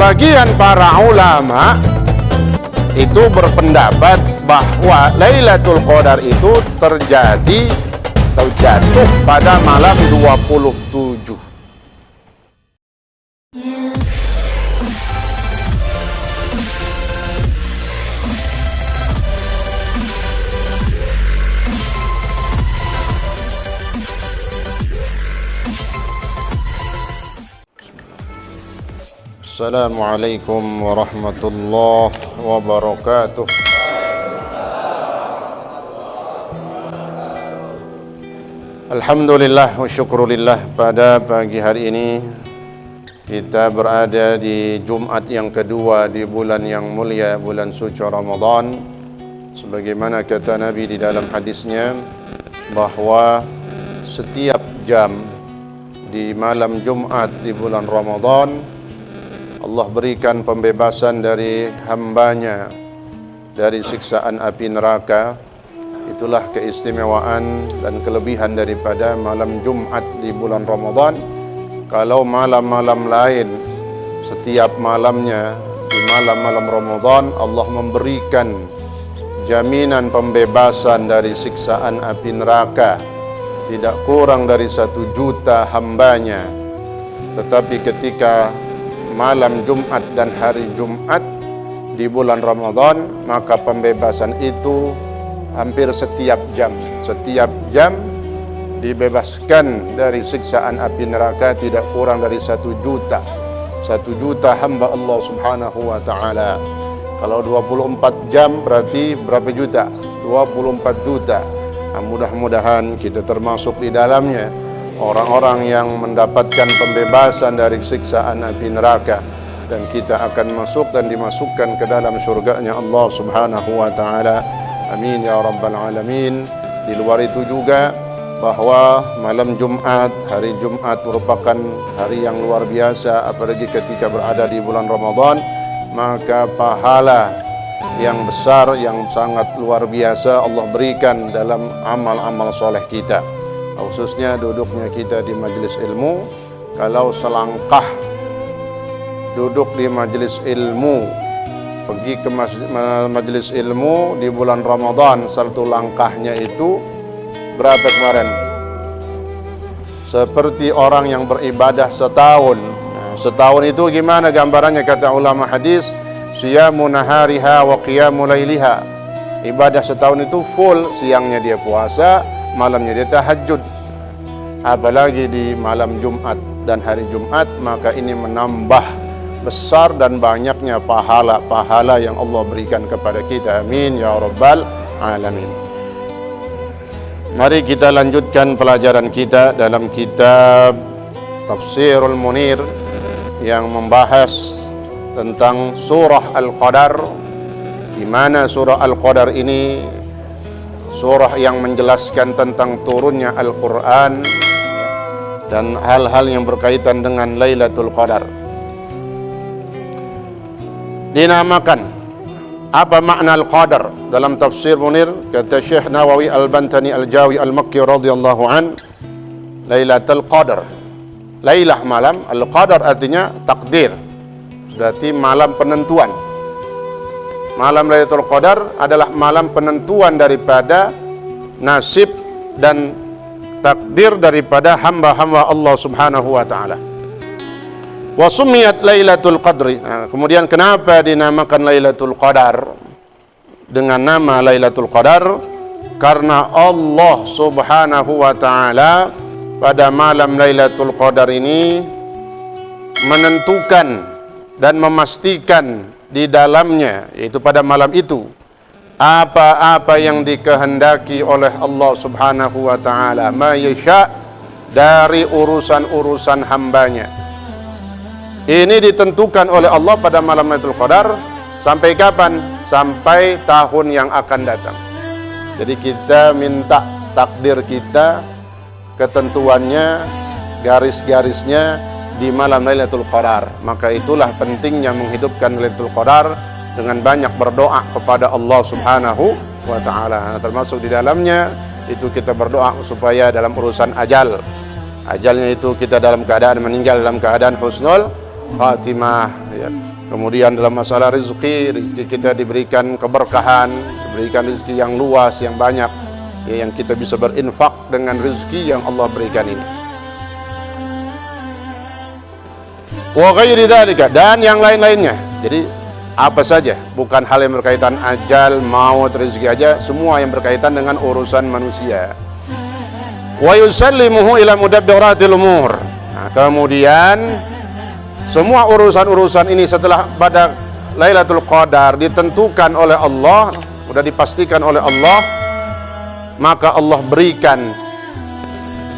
sebagian para ulama itu berpendapat bahwa Lailatul Qadar itu terjadi atau jatuh pada malam 27. Assalamualaikum warahmatullahi wabarakatuh. Alhamdulillah wa syukrulillah, pada pagi hari ini kita berada di Jumat yang kedua di bulan yang mulia, bulan suci Ramadan. Sebagaimana kata Nabi di dalam hadisnya bahwa setiap jam di malam Jumat di bulan Ramadan Allah berikan pembebasan dari hambanya dari siksaan api neraka. Itulah keistimewaan dan kelebihan daripada malam Jumat di bulan Ramadan. Kalau malam-malam lain setiap malamnya di malam-malam Ramadan Allah memberikan jaminan pembebasan dari siksaan api neraka, tidak kurang dari 1 juta hambanya. Tetapi ketika malam Jumat dan hari Jumat di bulan Ramadan, maka pembebasan itu hampir setiap jam. Setiap jam dibebaskan dari siksaan api neraka tidak kurang dari 1 juta. 1 juta hamba Allah subhanahu wa ta'ala. Kalau 24 jam berarti berapa juta? 24 juta. Nah, mudah-mudahan kita termasuk di dalamnya, orang-orang yang mendapatkan pembebasan dari siksaan api neraka, dan kita akan masuk dan dimasukkan ke dalam surganya Allah subhanahu wa ta'ala. Amin ya rabbal alamin. Di luar itu juga bahwa malam Jumat, hari Jumat merupakan hari yang luar biasa, apalagi ketika berada di bulan Ramadan, maka pahala yang besar, yang sangat luar biasa Allah berikan dalam amal-amal soleh kita, khususnya duduknya kita di majelis ilmu. Kalau selangkah duduk di majelis ilmu, pergi ke majelis ilmu di bulan Ramadan, 1 langkahnya itu berapa kemarin? Seperti orang yang beribadah setahun. Nah, setahun itu gimana gambarannya? Kata ulama hadis, siyamu nahariha wa qiyamu lailiha. Ibadah setahun itu full, siangnya dia puasa, malamnya dia tahajud. Apalagi di malam Jumat dan hari Jumat, maka ini menambah besar dan banyaknya pahala-pahala yang Allah berikan kepada kita. Amin ya rabbal alamin. Mari kita lanjutkan pelajaran kita dalam kitab Tafsirul Munir yang membahas tentang surah Al-Qadar, di mana surah Al-Qadar ini surah yang menjelaskan tentang turunnya Al-Quran dan hal-hal yang berkaitan dengan Lailatul Qadar. Dinamakan apa makna Al-Qadar dalam tafsir Munir? Kata Syekh Nawawi Al-Bantani Al-Jawi Al-Makki radhiyallahu an, Lailatul Qadar, Lailah malam, Al-Qadar artinya takdir, berarti malam penentuan. Malam Lailatul Qadar adalah malam penentuan daripada nasib dan takdir daripada hamba-hamba Allah subhanahu wa ta'ala. Wa sumiyat Lailatul Qadri. Nah, kemudian kenapa dinamakan Lailatul Qadar dengan nama Lailatul Qadar? Karena Allah subhanahu wa ta'ala pada malam Lailatul Qadar ini menentukan dan memastikan di dalamnya, yaitu pada malam itu, apa-apa yang dikehendaki oleh Allah subhanahu wa ta'ala, ma yasha, dari urusan-urusan hambanya. Ini ditentukan oleh Allah pada malam Lailatul Qadar. Sampai kapan? Sampai tahun yang akan datang. Jadi kita minta takdir kita, ketentuannya, garis-garisnya di malam Lailatul Qadar. Maka itulah pentingnya menghidupkan Lailatul Qadar dengan banyak berdoa kepada Allah subhanahu wa ta'ala. Termasuk di dalamnya itu kita berdoa supaya dalam urusan ajalnya itu kita dalam keadaan meninggal dalam keadaan husnul khatimah, ya. Kemudian dalam masalah rezeki kita diberikan keberkahan, diberikan rezeki yang luas, yang banyak, ya, yang kita bisa berinfak dengan rezeki yang Allah berikan ini. Wa ghairi dzalika, dan yang lain-lainnya. Jadi apa saja, bukan hal yang berkaitan ajal, maut, rezeki aja, semua yang berkaitan dengan urusan manusia. Wa yusallimuhu ila mudabbiratil umur. Nah, kemudian semua urusan-urusan ini setelah pada Lailatul Qadar ditentukan oleh Allah, sudah dipastikan oleh Allah, maka Allah berikan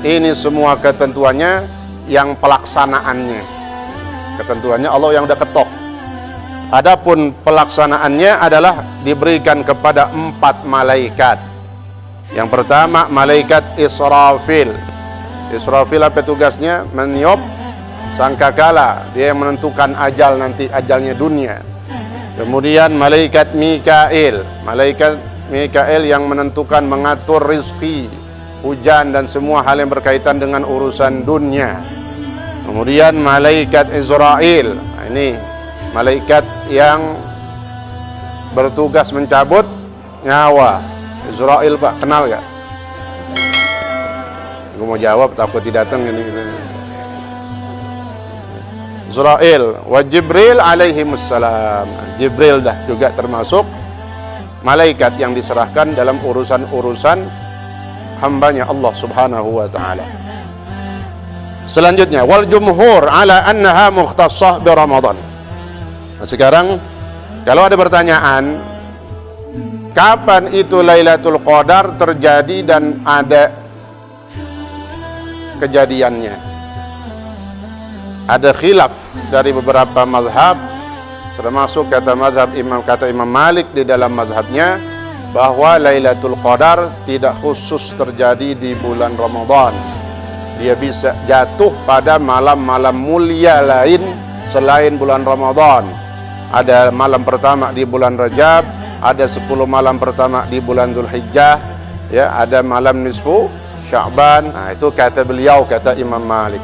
ini semua ketentuannya, yang pelaksanaannya. Ketentuannya Allah yang udah ketok. Adapun pelaksanaannya adalah diberikan kepada 4 malaikat. Yang pertama malaikat Israfil. Israfil apa tugasnya? Meniup sangkakala, dia yang menentukan ajal, nanti ajalnya dunia. Kemudian malaikat Mikail. Malaikat Mikail yang menentukan, mengatur rizki, hujan dan semua hal yang berkaitan dengan urusan dunia. Kemudian malaikat Israel. Nah, ini malaikat yang bertugas mencabut nyawa. Israel, Pak, kenal gak? Gue mau jawab takut tidak datang ini. Israel wa Jibril alaihimussalam. Jibril dah juga termasuk malaikat yang diserahkan dalam urusan-urusan hambanya Allah subhanahu wa ta'ala. Selanjutnya wal jumhur ala annaha mukhtassah bi Ramadan. Nah, sekarang kalau ada pertanyaan kapan itu Lailatul Qadar terjadi dan ada kejadiannya, ada khilaf dari beberapa mazhab, termasuk kata Imam Malik di dalam mazhabnya bahwa Lailatul Qadar tidak khusus terjadi di bulan Ramadan. Dia bisa jatuh pada malam-malam mulia lain selain bulan Ramadan. Ada malam pertama di bulan Rajab, ada 10 malam pertama di bulan Dzulhijjah, ya, ada malam nisfu Sya'ban. Nah, itu kata beliau, kata Imam Malik.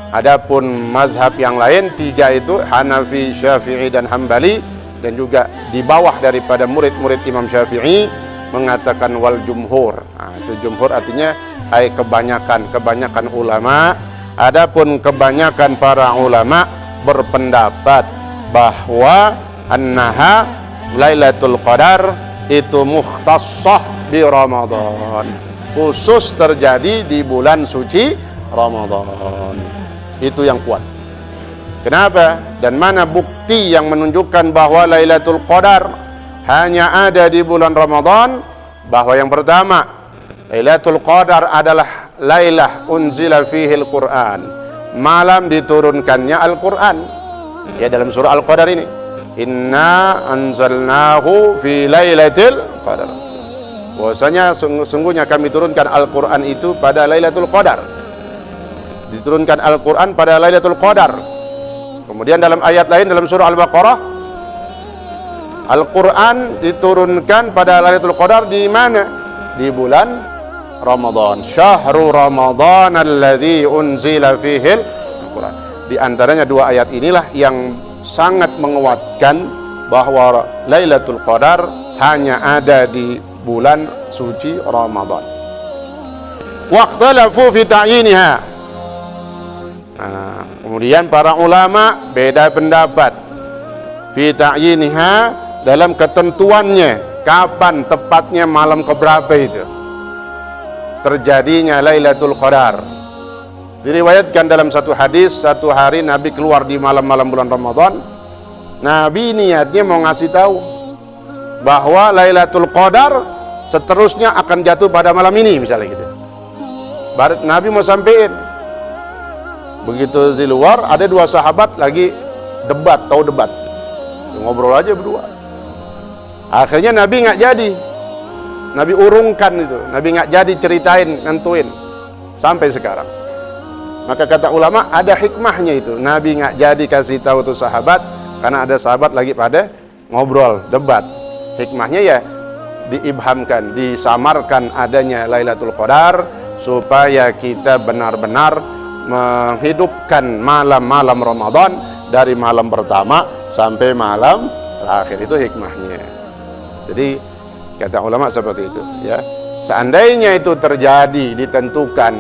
Adapun mazhab yang lain 3 itu Hanafi, Syafi'i dan Hambali, dan juga di bawah daripada murid-murid Imam Syafi'i mengatakan wal jumhur. Nah, itu jumhur artinya kebanyakan ulama. Adapun kebanyakan para ulama berpendapat bahwa annaha Lailatul Qadar itu mukhtassah bi Ramadan, khusus terjadi di bulan suci Ramadan. Itu yang kuat. Kenapa? Dan mana bukti yang menunjukkan bahwa Lailatul Qadar hanya ada di bulan Ramadan? Bahwa yang pertama, Lailatul Qadar adalah lailah unzila fihil Qur'an, malam diturunkannya Al-Qur'an. Ya, dalam surah Al-Qadar ini, inna anzalnahu fi lailatul qadar. Bahwasanya sungguhnya kami turunkan Al-Qur'an itu pada Lailatul Qadar. Diturunkan Al-Qur'an pada Lailatul Qadar. Kemudian dalam ayat lain dalam surah Al-Baqarah, Al-Qur'an diturunkan pada Lailatul Qadar di mana? Di bulan Ramadan. Syahrul Ramadan alladzi unzila fihi Al-Qur'an. Di antaranya 2 ayat inilah yang sangat menguatkan bahwa Lailatul Qadar hanya ada di bulan suci Ramadan. Waqtalafu fi ta'yiniha. Nah, kemudian para ulama beda pendapat fi ta'yiniha, dalam ketentuannya kapan tepatnya malam keberapa itu terjadinya Lailatul Qadar. Diriwayatkan dalam satu hadis, satu hari Nabi keluar di malam-malam bulan Ramadan. Nabi niatnya mau ngasih tahu bahwa Lailatul Qadar seterusnya akan jatuh pada malam ini, misalnya gitu. Baru Nabi mau sampein. Begitu di luar ada 2 sahabat lagi debat, tahu debat, ngobrol aja berdua. Akhirnya Nabi nggak jadi, Nabi urungkan itu, Nabi nggak jadi ceritain, nentuin sampai sekarang. Maka kata ulama ada hikmahnya itu, Nabi nggak jadi kasih tahu tuh sahabat karena ada sahabat lagi pada ngobrol, debat. Hikmahnya ya diibhamkan, disamarkan adanya Lailatul Qadar supaya kita benar-benar menghidupkan malam-malam Ramadan dari malam pertama sampai malam terakhir. Itu hikmahnya. Jadi kata ulama seperti itu, ya. Seandainya itu terjadi, ditentukan,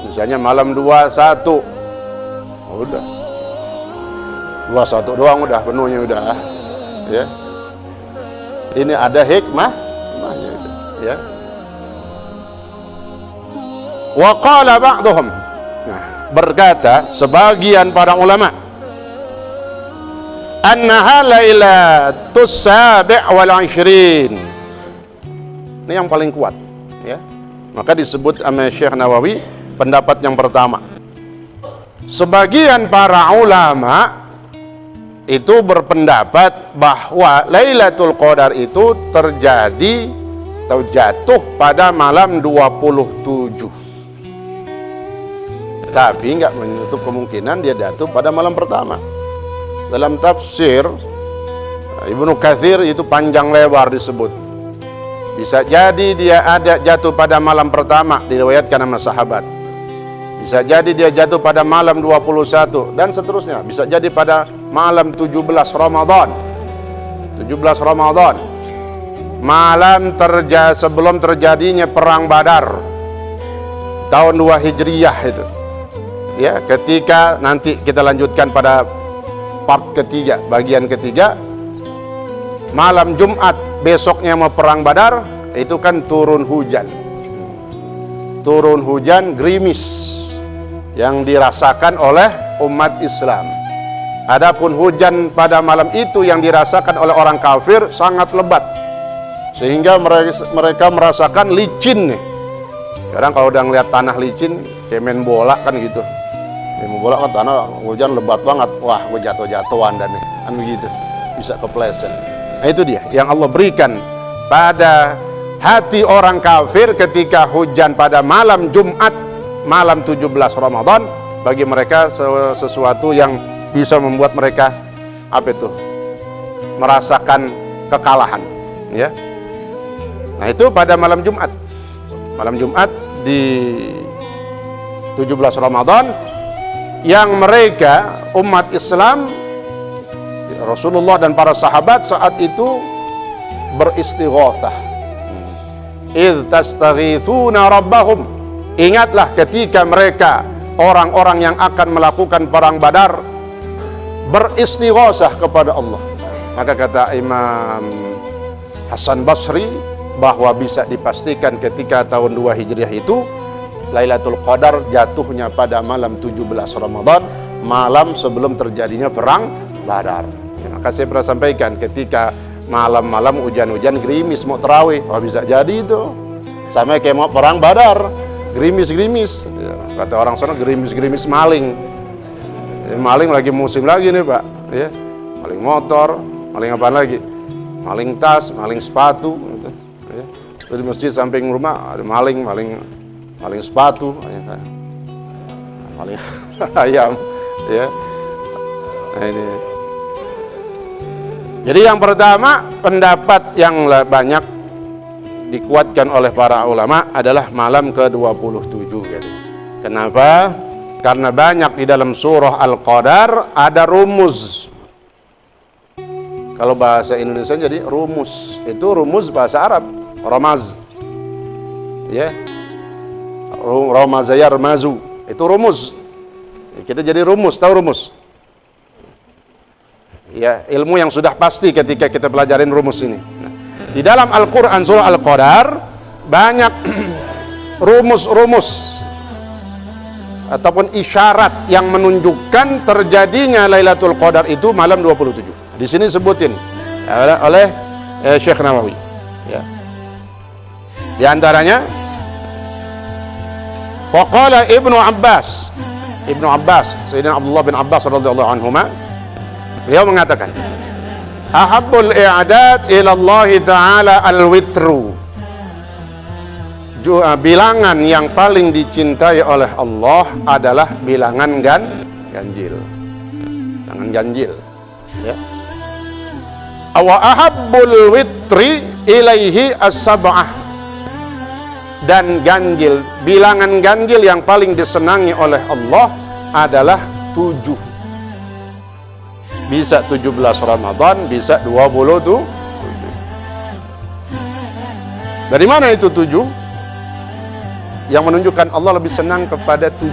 misalnya malam 21, udah 21 doang udah penuhnya udah, ya. Ini ada hikmahnya itu, ya. Wa qala ba'dhum, nah, berkata sebagian para ulama, annaha lailatus sabi' wal 20. Ini yang paling kuat, ya. Maka disebut sama Syekh Nawawi pendapat yang pertama. Sebagian para ulama itu berpendapat bahwa Lailatul Qadar itu terjadi atau jatuh pada malam 27. Tapi nggak menutup kemungkinan dia jatuh pada malam pertama. Dalam tafsir Ibnu Katsir itu panjang lebar disebut. Bisa jadi dia ada jatuh pada malam pertama, diriwayatkan sama sahabat. Bisa jadi dia jatuh pada malam 21 dan seterusnya. Bisa jadi pada malam 17 Ramadan. 17 Ramadan. Malam sebelum terjadinya perang Badar. Tahun 2 Hijriyah itu. Ya, ketika nanti kita lanjutkan pada part ketiga, bagian ketiga, malam Jumat besoknya mau perang Badar, itu kan turun hujan gerimis yang dirasakan oleh umat Islam. Adapun hujan pada malam itu yang dirasakan oleh orang kafir sangat lebat, sehingga mereka merasakan licin nih. Sekarang kalau udah ngeliat tanah licin kayak main bola kan gitu, main bola kan tanah hujan lebat banget, wah gue jatuh-jatuhan dan nih kan begitu, bisa kepleset. Nah itu dia yang Allah berikan pada hati orang kafir ketika hujan pada malam Jumat, malam 17 Ramadan. Bagi mereka sesuatu yang bisa membuat mereka merasakan kekalahan, ya. Nah itu pada malam Jumat di 17 Ramadan, yang mereka umat Islam, Rasulullah dan para sahabat saat itu beristighatsah. Idz tastaghitsuna rabbahum. Ingatlah ketika mereka orang-orang yang akan melakukan perang Badar beristighatsah kepada Allah. Maka kata Imam Hasan Basri bahwa bisa dipastikan ketika tahun 2 Hijriah itu Lailatul Qadar jatuhnya pada malam 17 Ramadan, malam sebelum terjadinya perang Badar. Maka saya pernah sampaikan ketika malam-malam hujan-hujan gerimis mau tarawih, bisa jadi itu sama kayak mau perang Badar, gerimis-gerimis. Kata orang sana gerimis-gerimis maling. Maling lagi musim lagi nih Pak, ya. Maling motor, maling apa lagi? Maling tas, maling sepatu, gitu. Ya. Di masjid samping rumah ada maling sepatu, maling ayam, ya. Nah, ini. Jadi yang pertama, pendapat yang banyak dikuatkan oleh para ulama adalah malam ke-27. Kenapa? Karena banyak di dalam surah Al-Qadar ada rumus. Kalau bahasa Indonesia jadi rumus. Itu rumus bahasa Arab, ramaz. Ya. Ramazaya ramazu. Itu rumus. Kita jadi rumus, tahu rumus? Ya, ilmu yang sudah pasti ketika kita pelajarin rumus ini. Nah, di dalam Al-Quran surah Al-Qadar banyak rumus-rumus ataupun isyarat yang menunjukkan terjadinya Lailatul Qadar itu malam 27. Di sini sebutin oleh Syekh Nawawi. Ya. Di antaranya, faqala Ibnu Abbas, Sayyidina Abdullah bin Abbas radhiyallahu anhuma, beliau mengatakan, ahabbul i'dad ila Allah Ta'ala al-witru. Bilangan yang paling dicintai oleh Allah adalah bilangan ganjil. Bilangan ganjil. Ya. Wa ahabbul witri ilaihi as-sab'ah. Dan ganjil, bilangan ganjil yang paling disenangi oleh Allah adalah 7. bisa 17 Ramadan, bisa 27. Dari mana itu 7? Yang menunjukkan Allah lebih senang kepada 7.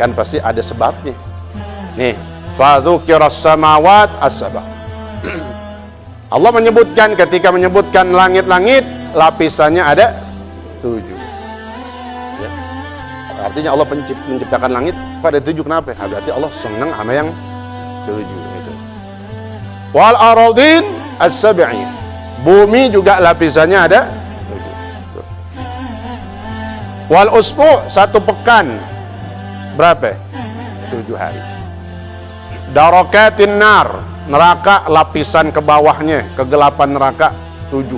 Kan pasti ada sebabnya. Nih, fadzukiras samawat as-sab'a. Allah menyebutkan, ketika menyebutkan langit-langit, lapisannya ada 7. Ya. Artinya Allah menciptakan langit pada 7. Kenapa? Berarti Allah senang sama yang 7 itu. Wal aradin as-sab'i. Bumi juga lapisannya ada 7. Wal usbu' 1 pekan berapa? 7 hari. Darakatin nar, neraka lapisan ke bawahnya, kegelapan neraka 7.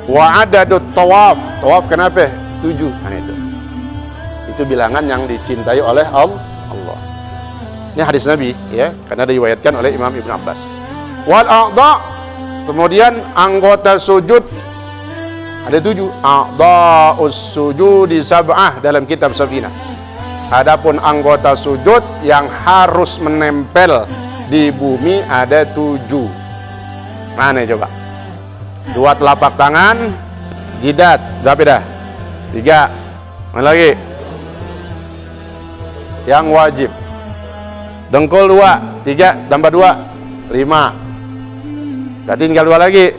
Wa adadut tawaf, tawaf kenapa? 7. Nah itu bilangan yang dicintai oleh Allah. Ini hadis Nabi ya, karena diriwayatkan oleh Imam Ibn Abbas. Wal a'dha, kemudian anggota sujud ada 7. A'dha'us sujudi sab'ah dalam kitab Safinah. Adapun anggota sujud yang harus menempel di bumi ada 7. Mana coba? 2 telapak tangan, jidat, berapa dah? 3. Mana lagi? Yang wajib. Dengkul 2, 3 tambah 2, 5. Berarti tinggal 2 lagi.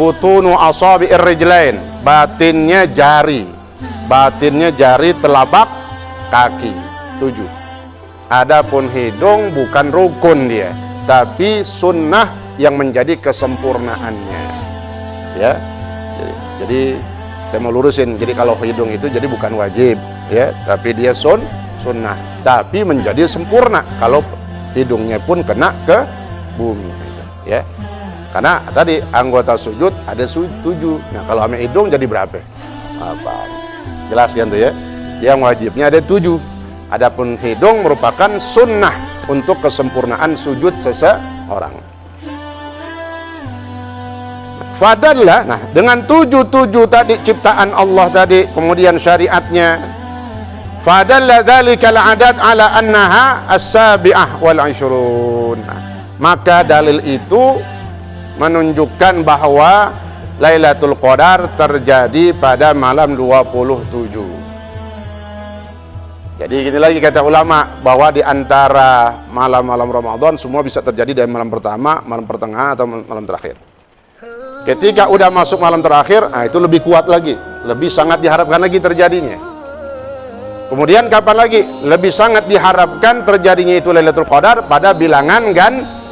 Butunu asabi'ir rijlain, batinnya jari. Batinnya jari telapak kaki 7. Adapun hidung bukan rukun dia, tapi sunnah yang menjadi kesempurnaannya. Ya. Jadi saya mau lurusin. Jadi kalau hidung itu jadi bukan wajib, ya, tapi dia sunnah, tapi menjadi sempurna kalau hidungnya pun kena ke bumi, ya. Karena tadi anggota sujud ada 7. Nah, kalau ame hidung jadi berapa? Apa? Jelas kan tuh ya? Yang wajibnya ada 7. Adapun hidung merupakan sunnah untuk kesempurnaan sujud seseorang. Fadallah, nah dengan 7 tadi ciptaan Allah tadi, kemudian syariatnya. Fadalla dzalikal adat ala annaha as-sabi'ah wal 'ishrun. Maka dalil itu menunjukkan bahwa Lailatul Qadar terjadi pada malam 27. Jadi gini lagi kata ulama, bahwa di antara malam-malam Ramadan semua bisa terjadi dari malam pertama, malam pertengahan atau malam terakhir. Ketika udah masuk malam terakhir, nah itu lebih kuat lagi, lebih sangat diharapkan lagi terjadinya. Kemudian kapan lagi? Lebih sangat diharapkan terjadinya itu Lailatul Qadar pada bilangan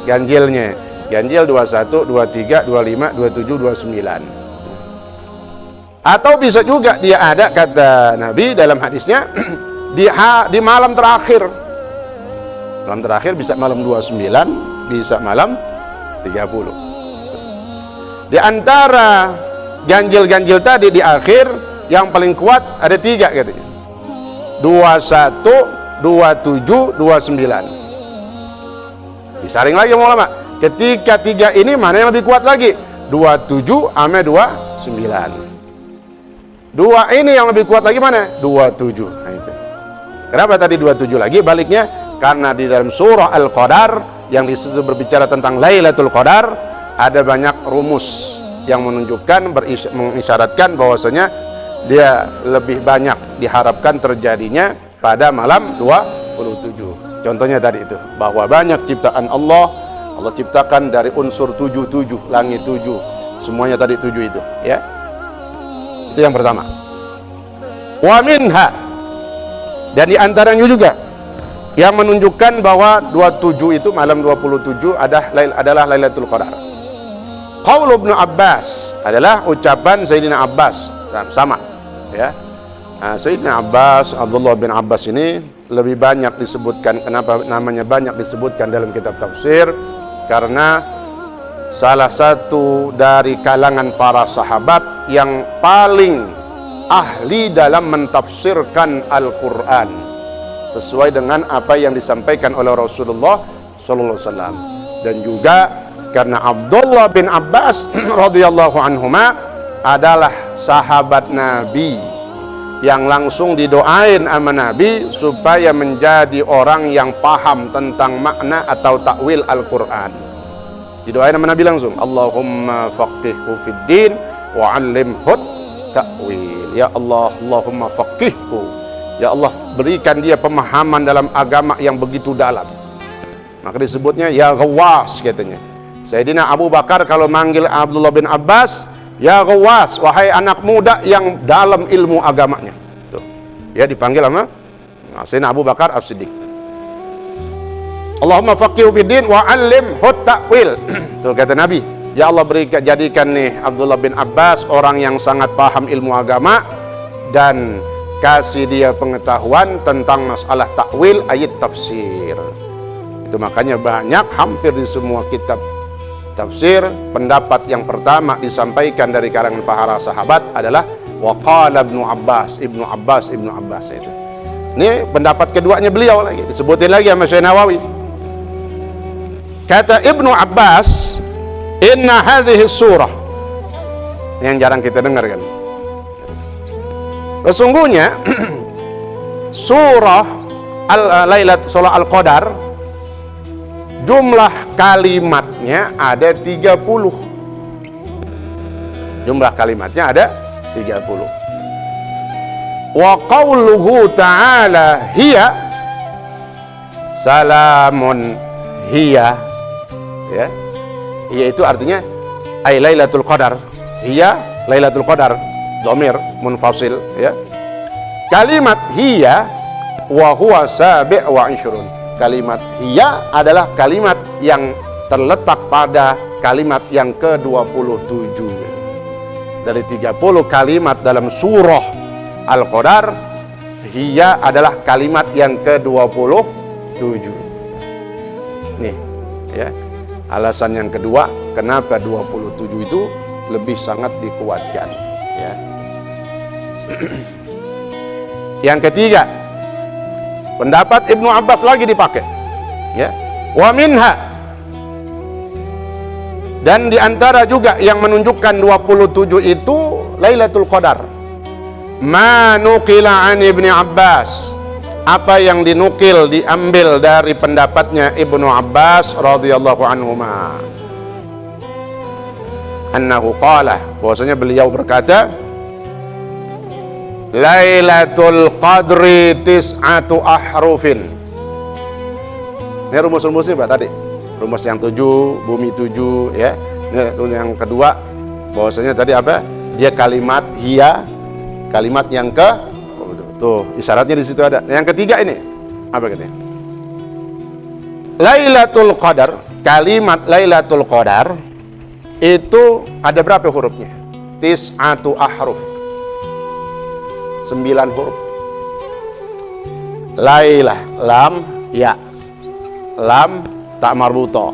ganjilnya. Ganjil 21, 23, 25, 27, 29. Atau bisa juga dia ada, kata Nabi dalam hadisnya, di malam terakhir. Malam terakhir bisa malam 29, bisa malam 30. Di antara ganjil-ganjil tadi di akhir, yang paling kuat ada 3 katanya. 21, 27, 29. Disaring lagi sama ulama. Ketika 3 ini mana yang lebih kuat lagi? 27 sama 29. 2 ini yang lebih kuat lagi mana? 27. Nah itu. Kenapa tadi 27 lagi? Baliknya karena di dalam surah Al-Qadar yang disitu berbicara tentang Lailatul Qadar ada banyak rumus yang menunjukkan, mengisyaratkan bahwasanya dia lebih banyak diharapkan terjadinya pada malam 27. Contohnya tadi itu, bahwa banyak ciptaan Allah ciptakan dari unsur 7, langit 7, semuanya tadi 7 itu, ya. Itu yang pertama. Wa minha, dan di antaranya juga yang menunjukkan bahwa 27 itu malam 27 adalah Lailatul Qadar. Qaul Ibnu Abbas adalah ucapan Sayyidina Abbas, sama, ya. Nah, Sayyidina Abbas, Abdullah bin Abbas ini lebih banyak disebutkan. Kenapa namanya banyak disebutkan dalam kitab tafsir? Karena salah satu dari kalangan para sahabat yang paling ahli dalam mentafsirkan Al-Quran sesuai dengan apa yang disampaikan oleh Rasulullah SAW. Dan juga karena Abdullah bin Abbas radhiyallahu anhuma adalah sahabat Nabi yang langsung didoain sama Nabi supaya menjadi orang yang paham tentang makna atau takwil Al-Quran. Didoain sama Nabi langsung, Allahumma faqihhu fid din wa 'allimhu ta'wil. Ya Allah, Allahumma faqihhu, ya Allah berikan dia pemahaman dalam agama yang begitu dalam. Maka disebutnya ya Ghawas katanya. Sayyidina Abu Bakar kalau manggil Abdullah bin Abbas, ya Ghawas, wahai anak muda yang dalam ilmu agamanya. Tuh. Ya dipanggil sama Sayyidina Abu Bakar As-Siddiq. Allahumma faqihhu fid din wa 'allimhu ta'wil. Tuh kata Nabi, ya Allah jadikan nih Abdullah bin Abbas orang yang sangat paham ilmu agama dan kasih dia pengetahuan tentang masalah takwil ayat tafsir. Itu makanya banyak, hampir di semua kitab tafsir, pendapat yang pertama disampaikan dari kalangan para sahabat adalah waqala Ibnu Abbas itu. Ini pendapat keduanya beliau lagi, disebutin lagi sama Syekh Nawawi. Kata Ibnu Abbas, inna hadhihi surah, yang jarang kita dengar kan. Sesungguhnya surah surah Al-Qadar jumlah kalimatnya ada 30. Jumlah kalimatnya ada 30. Wa qauluhu ta'ala hiya salamun hiya, ya. Hiya itu artinya ay Lailatul Qadar. Hiya Lailatul Qadar, dhamir munfasil, ya. Kalimat hiya wa huwa sabi' wa 'ishrun. Kalimat hiya adalah kalimat yang terletak pada kalimat yang ke-27. Dari 30 kalimat dalam surah Al-Qadar, hiya adalah kalimat yang ke-27. Nih, ya. Alasan yang kedua, kenapa 27 itu lebih sangat dikuatkan, ya. Yang ketiga, pendapat Ibnu Abbas lagi dipakai, ya. Wa minha, dan diantara juga yang menunjukkan 27 itu Lailatul Qadar, ma nuqila an Ibni Abbas, apa yang dinukil diambil dari pendapatnya Ibnu Abbas radhiyallahu anhuma, annahu qala, bahwasanya beliau berkata, Lailatul Qadri tis'atu ahrufin. Ini rumus-rumusnya Pak tadi. Rumus yang 7, bumi 7, ya. Ini yang kedua, bahwasanya tadi apa? Dia kalimat hiya, kalimat yang ke tuh, isyaratnya di situ ada. Yang ketiga ini, apa katanya? Lailatul Qadar, kalimat Lailatul Qadar itu ada berapa hurufnya? Tis'atu ahruf. 9 huruf. Lailah, lam, ya. Lam, tak marbuto.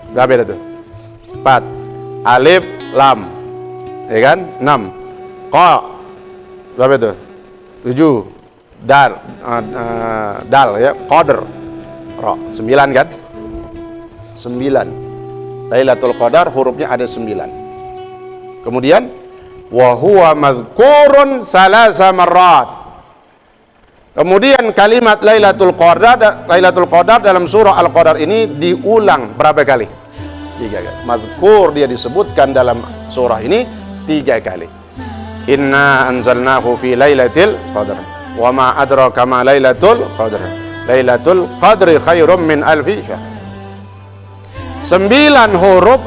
Berapa itu? 4. Alif, lam, ya kan? 6. Qa, berapa itu? 7. Dal, dal, ya. Qadr, ra, 9 kan? 9. Lailatul Qadar hurufnya ada 9. Kemudian wa huwa mazkurun salasa marrat. Kemudian kalimat Lailatul Qadar dalam surah Al-Qadar ini diulang berapa kali? 3 kali. Mazkur dia disebutkan dalam surah ini 3 kali. Inna anzalnahu fi lailatul qadar. Wa ma adraka ma lailatul qadar. Lailatul qadri khairum min alfi syahr. 9 huruf,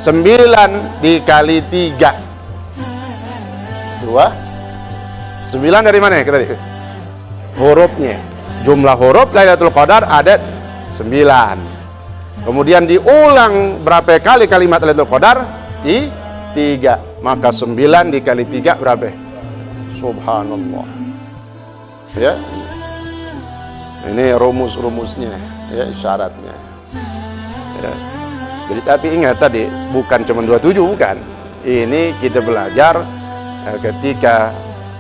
9 dikali 3. 9 dari mana ya tadi? Hurufnya. Jumlah huruf Lailatul Qadar ada 9. Kemudian diulang berapa kali kalimat Lailatul Qadar? 3. Maka 9 dikali 3 berapa? Subhanallah. Ya. Ini rumus-rumusnya, ya, syaratnya. Ya. Jadi tapi ingat tadi bukan cuma 27, bukan. Ini kita belajar ketika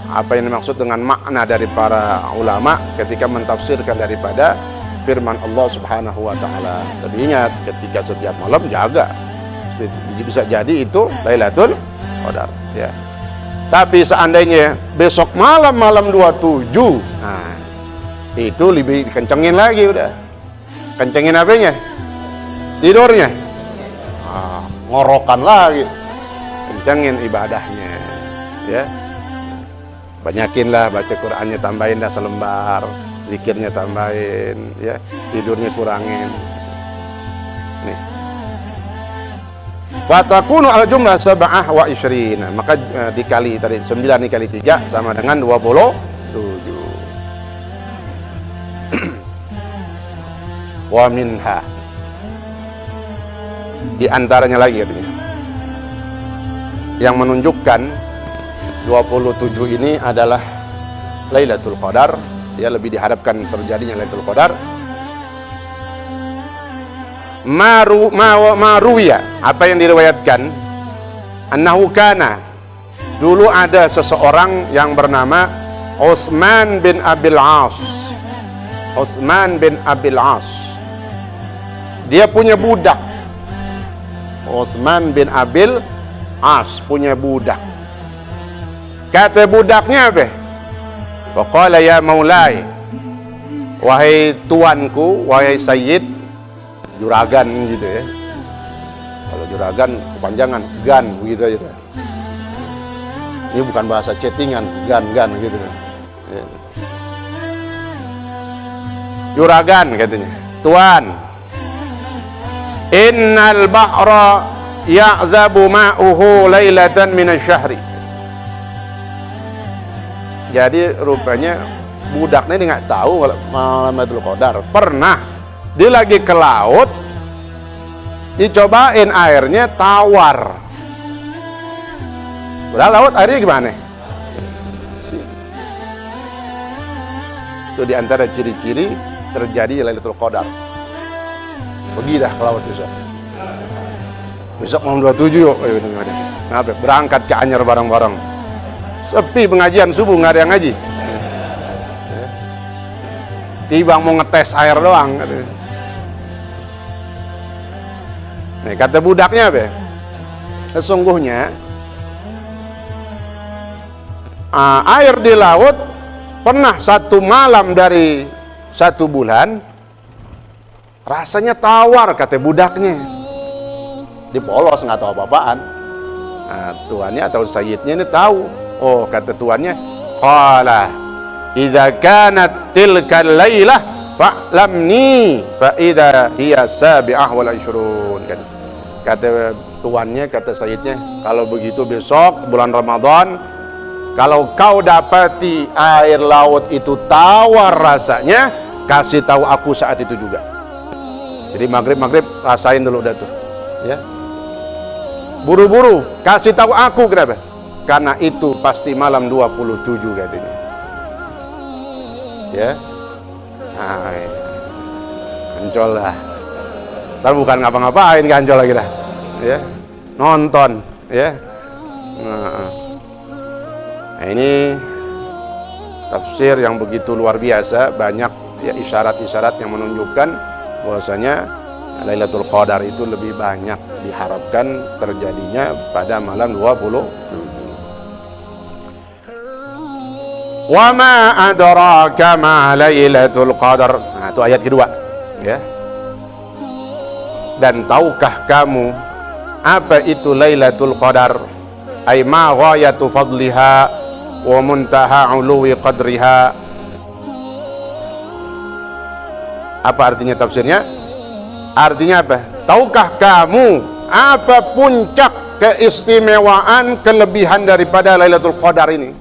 apa yang dimaksud dengan makna dari para ulama ketika mentafsirkan daripada firman Allah Subhanahu wa taala. Tapi ingat, ketika setiap malam jaga. Bisa jadi itu Lailatul Qadar, ya. Tapi seandainya besok malam 27, nah, itu lebih kencengin lagi udah. Kencengin apanya? Tidurnya. Ngorokan lagi. Kencengin ibadahnya. Ya. Banyakinlah baca Qur'annya, tambahin dah selembar, zikirnya tambahin, ya. Tidurnya kurangin. Nih. Fatakunu al jumlah 27, maka dikali tadi 9 dikali 3 sama dengan 27. Wa minha, di antaranya lagi katanya, yang menunjukkan 27 ini adalah Lailatul Qadar, ya, lebih diharapkan terjadinya Lailatul Qadar. Maruya, apa yang diriwayatkan, annahu kana, dulu ada seseorang yang bernama Utsman bin Abil As. Utsman bin Abil As, dia punya budak. Utsman bin Abil As punya budak. Kata budaknya apa? Faqala ya maulai, wahai tuanku, wahai sayyid. Juragan gitu ya. Kalau juragan kepanjangan gan begitu aja. Ini bukan bahasa chattingan, gan gitu. Ya. Juragan katanya, tuan, innal bahra ya'zabu ma'uhu lailatan minasyahri. Jadi rupanya budaknya ini nggak tahu kalau malam Lailatul Qadar. Pernah dia lagi ke laut, dicobain airnya tawar. Udah laut airnya gimana? Itu diantara ciri-ciri terjadi Lailatul Qadar. Pergi dah ke laut besok. Besok malam 27 yuk. Nah, berangkat ke Anyer bareng-bareng. Sepi pengajian subuh, nggak ada yang ngaji. Tibang mau ngetes air doang. Nih, kata budaknya apa? Sesungguhnya air di laut pernah satu malam dari 1 bulan rasanya tawar, kata budaknya. Dipolos, nggak tahu apa-apaan. Nah, tuannya atau sayyidnya ini tahu. Oh, kata tuannya, qala idza kanat tilkal lailah fa'lamni fa idza hiya sabi'ah wal 20. Kata tuannya, kata sayyidnya, kalau begitu besok bulan Ramadan, kalau kau dapati air laut itu tawar rasanya, kasih tahu aku saat itu juga. Jadi maghrib rasain dulu dah tuh, ya. Buru-buru kasih tahu aku, kenapa? Karena itu pasti malam 27 katanya. Ya. Nah, Ancol lah. Ntar bukan ngapa-ngapain ke Ancol lagi dah, ya, nonton, ya. Nah, ini tafsir yang begitu luar biasa, banyak ya isyarat-isyarat yang menunjukkan bahwasanya Lailatul Qadar itu lebih banyak diharapkan terjadinya pada malam 27. Wa ma adraka ma Lailatul Qadar. Nah, itu ayat kedua, ya. Dan tahukah kamu apa itu Lailatul Qadar? Ay ma ghayatu fadliha wa muntaha uluwi qadriha. Apa artinya tafsirnya? Artinya apa? Tahukah kamu apa puncak keistimewaan, kelebihan daripada Lailatul Qadar ini?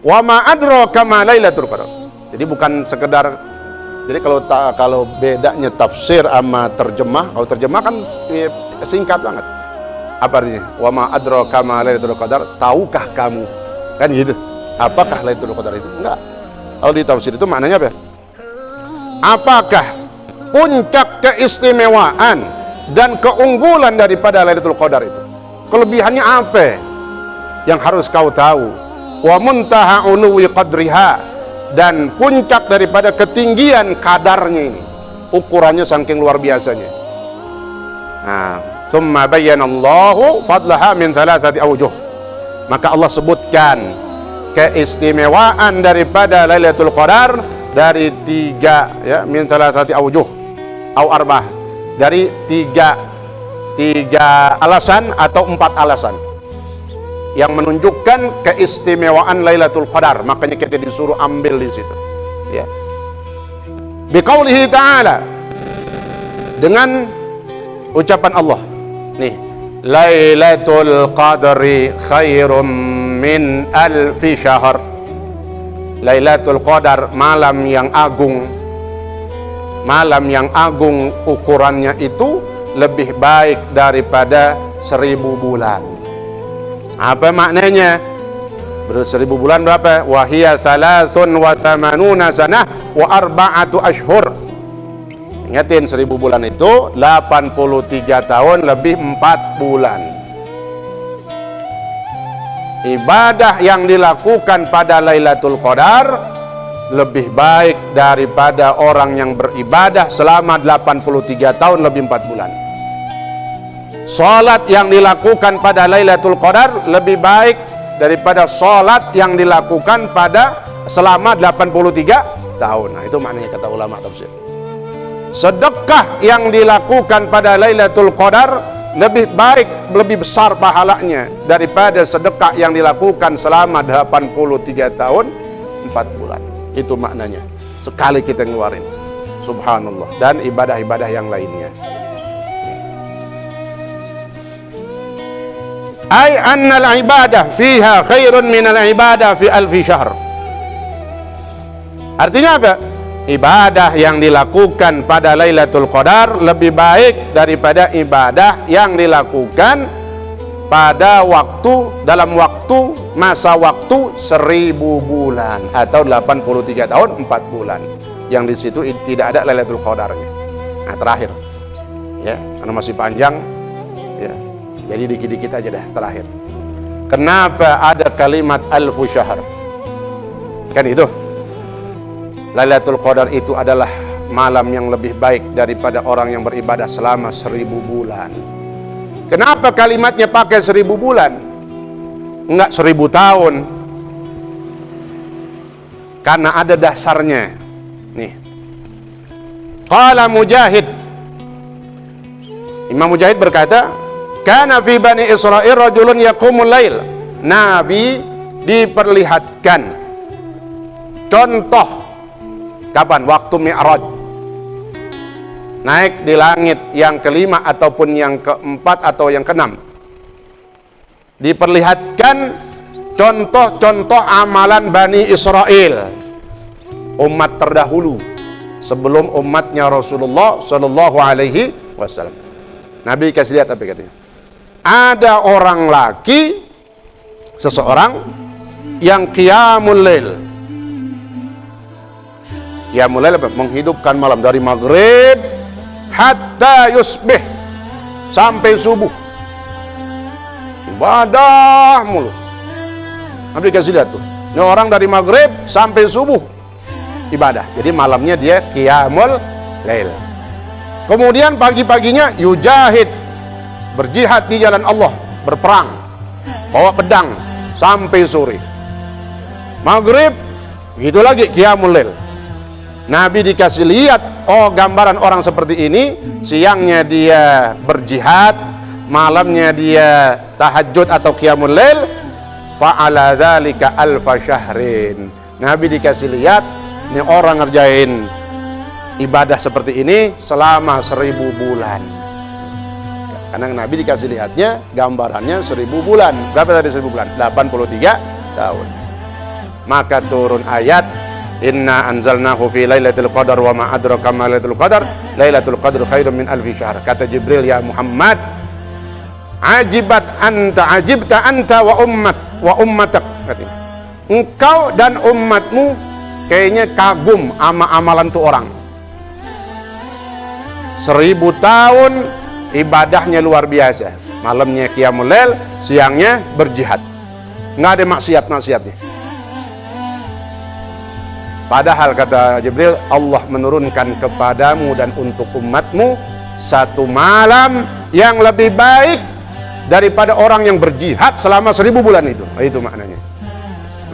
Wa ma adraka ma Lailatul Qadar. Jadi bukan sekedar, jadi kalau bedanya tafsir sama terjemah, kalau terjemah kan singkat banget. Apa artinya? Wa ma adraka ma Lailatul Qadar, tahukah kamu? Kan gitu. Apakah Lailatul Qadar itu? Enggak. Kalau di tafsir itu maknanya apa? Apakah puncak keistimewaan dan keunggulan daripada Lailatul Qadar itu? Kelebihannya apa yang harus kau tahu? Wa muntaha uluwi qadriha, dan puncak daripada ketinggian kadarnya ini, ukurannya saking luar biasanya. Nah, summa bayyana Allahu fadlaha min thalathati awjuh. Maka Allah sebutkan keistimewaan daripada Lailatul Qadar dari tiga, ya, min thalathati awjuh au arba'ah, dari tiga alasan atau 4 alasan yang menunjukkan keistimewaan Lailatul Qadar. Makanya kita disuruh ambil di situ, ya. Biqaulihi ta'ala, dengan ucapan Allah nih, Lailatul Qadri khairum min alfi syahr. Lailatul Qadar, malam yang agung. Malam yang agung ukurannya itu lebih baik daripada 1000 bulan. Apa maknanya? 1000 bulan berapa? Wahiyya 83 sanah wa 4 ashhur. Ingatin, 1000 bulan itu 83 tahun lebih 4 bulan. Ibadah yang dilakukan pada Lailatul Qadar lebih baik daripada orang yang beribadah selama 83 tahun lebih 4 bulan. Salat yang dilakukan pada Lailatul Qadar lebih baik daripada salat yang dilakukan pada selama 83 tahun. Nah, itu maknanya kata ulama tafsir. Sedekah yang dilakukan pada Lailatul Qadar lebih baik, lebih besar pahalanya daripada sedekah yang dilakukan selama 83 tahun 4 bulan. Itu maknanya. Sekali kita ngeluarin. Subhanallah. Dan ibadah-ibadah yang lainnya. Ay annal ibadah fiha khairun minal ibadah fi alfi syahr. Artinya apa? Ibadah yang dilakukan pada Lailatul Qadar lebih baik daripada ibadah yang dilakukan pada dalam masa waktu 1000 bulan atau 83 tahun 4 bulan. Yang di situ tidak ada Lailatul Qadarnya. Nah, terakhir. Ya, karena masih panjang, ya. Jadi dikit-dikit aja dah terakhir. Kenapa ada kalimat alfu syahr? Kan itu. Lailatul Qadar itu adalah malam yang lebih baik daripada orang yang beribadah selama 1000 bulan. Kenapa kalimatnya pakai 1000 bulan? Enggak 1000 tahun. Karena ada dasarnya. Nih. Qala Mujahid. Imam Mujahid berkata, kana fi Bani Israil rajulun yaqumul lail. Nabi diperlihatkan contoh kapan? Waktu Mi'raj. Naik di langit yang kelima ataupun yang keempat atau yang keenam. Diperlihatkan contoh-contoh amalan Bani Israel, umat terdahulu sebelum umatnya Rasulullah Shallallahu Alaihi Wasallam. Nabi kasih lihat apa katanya? Ada orang laki, seseorang yang qiyamul lail. Qiyamul lail apa? Menghidupkan malam dari maghrib hatta yusbih, sampai subuh. Ibadah mulu. Nabi kasih lihat tuh. Ini orang dari maghrib sampai subuh ibadah. Jadi malamnya dia qiyamul lail. Kemudian pagi-paginya yujahid, berjihad di jalan Allah, berperang, bawa pedang sampai sore. Maghrib gitu lagi qiyamul lail. Nabi dikasih lihat, oh gambaran orang seperti ini, siangnya dia berjihad, malamnya dia tahajud atau qiyamul lail, fa'ala dzalika alfa syahrin. Nabi dikasih lihat, ini orang ngerjain ibadah seperti ini selama 1000 bulan. Karena Nabi dikasih lihatnya gambarannya 1000 bulan. Berapa tadi 1000 bulan? 83 tahun. Maka turun ayat, inna anzalnahu fi lailatul qadar wa ma adraka ma lailatul qadar, lailatul qadr khairum min alfi syahr. Kata Jibril, ya Muhammad, ajibta anta wa ummatak, katanya. Engkau dan umatmu kayaknya kagum sama amalan tuh orang. 1000 tahun ibadahnya luar biasa. Malamnya qiyamul lail, siangnya berjihad. Nggak ada maksiat-maksiatnya. Padahal kata Jibril, Allah menurunkan kepadamu dan untuk umatmu satu malam yang lebih baik daripada orang yang berjihad selama 1000 bulan itu. Itu maknanya.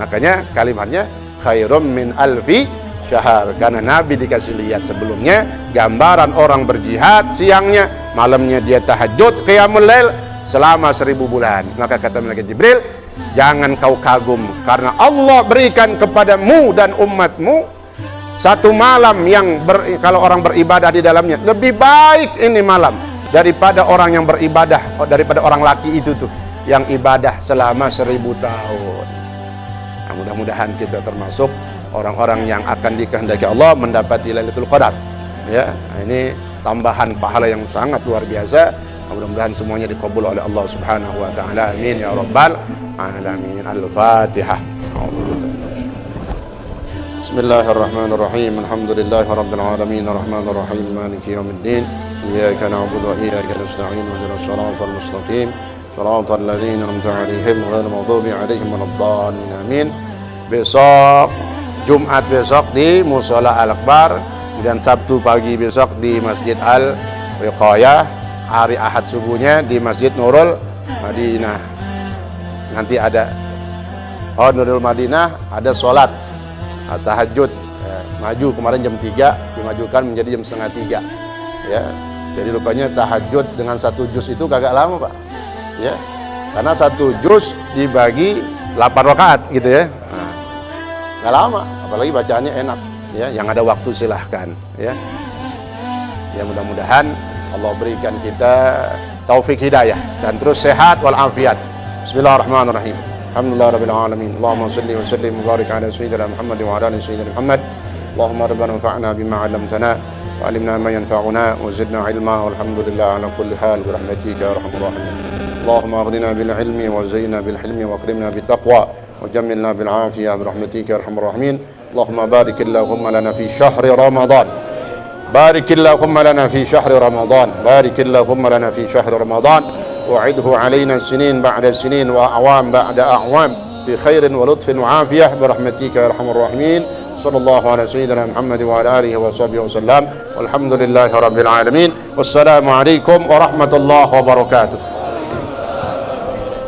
Makanya kalimatnya khairum min alfi syahr, karena Nabi dikasih lihat sebelumnya gambaran orang berjihad, siangnya malamnya dia tahajud qiyamul lail selama 1000 bulan. Maka kata malaikat Jibril, jangan kau kagum, karena Allah berikan kepadamu dan umatmu satu malam yang kalau orang beribadah di dalamnya lebih baik ini malam daripada orang yang beribadah, daripada orang laki itu tuh yang ibadah selama 1000 tahun. Nah, mudah-mudahan kita termasuk orang-orang yang akan dikehendaki Allah mendapati Lailatul Qadar. Ya, nah ini tambahan pahala yang sangat luar biasa. Mudah-mudahan semuanya dikabul oleh Allah Subhanahu wa taala. Amin ya rabbal alamin. Al-Fatihah. Bismillahirrahmanirrahim. Alhamdulillahi rabbil alamin. Arrahmanir rahim. Maliki yaumiddin. Iyyaka na'budu wa iyyaka nasta'in. Ihdinas siratal mustaqim. Siratal ladzina an'amta 'alaihim ghairil maghdubi 'alaihim waladdallin. Amin. Besok Jumat besok di Mushola Al-Akbar, dan Sabtu pagi besok di Masjid Al-Wiqayah, hari Ahad subuhnya di Masjid Nurul Madinah. Nanti ada Nurul Madinah, ada sholat tahajud, maju kemarin jam 3 dimajukan menjadi jam setengah 3 ya. Jadi rupanya tahajud dengan 1 juz itu kagak lama Pak ya, karena 1 juz dibagi 8 rakaat gitu ya. Nggak lama, apalagi bacaannya enak ya. Yang ada waktu silahkan ya. Ya mudah-mudahan Allah berikan kita taufik hidayah dan terus sehat walafiat. Bismillahirrahmanirrahim. Alhamdulillahirabbil alamin. Allahumma shalli wa sallim wa barik ala sayyidina Muhammad wa ala ali sayyidina Muhammad. Allahumma rabbana anfa'na bima 'allamtana wa 'allimna ma yanfa'una wa zidna 'ilma walhamdulillah ala kulli hal bi rahmatika ya arhamar rahimin. Allahumma aghnina bil 'ilmi wa zayyinna bil hilmi wa akrimna bit taqwa وجملنا بالعافية برحمتك يا أرحم الراحمين. اللهم بارك اللهم لنا في شهر رمضان، بارك اللهم لنا في شهر رمضان، بارك اللهم لنا في شهر رمضان، وعده علينا سنين بعد سنين وأعوام بعد أعوام بخير ولطف وعافية برحمتك يا أرحم الراحمين. صلى الله على سيدنا محمد وعلى آله وصحبه وسلم والحمد لله رب العالمين والسلام عليكم ورحمة الله وبركاته.